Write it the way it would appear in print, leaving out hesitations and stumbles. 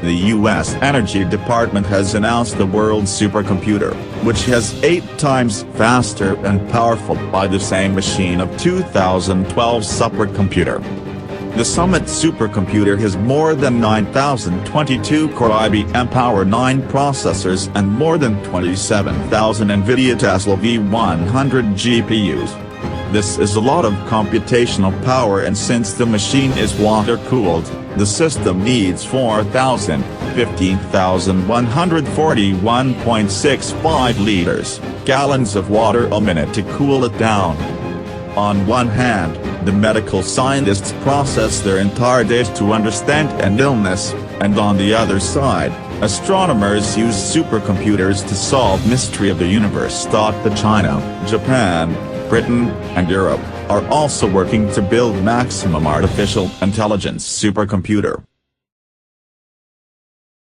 the U.S. Energy Department has announced the world's supercomputer, which has 8 times faster and powerful by the same machine of 2012 supercomputer. The Summit supercomputer has more than 9,022 core IBM Power 9 processors and more than 27,000 NVIDIA Tesla V100 GPUs. This is a lot of computational power, and since the machine is water-cooled, the system needs 15,141.65 liters, gallons of water a minute to cool it down. On one hand, the medical scientists process their entire days to understand an illness, and on the other side, astronomers use supercomputers to solve mystery of the universe. China, Japan, Britain, and Europe are also working to build maximum artificial intelligence supercomputer.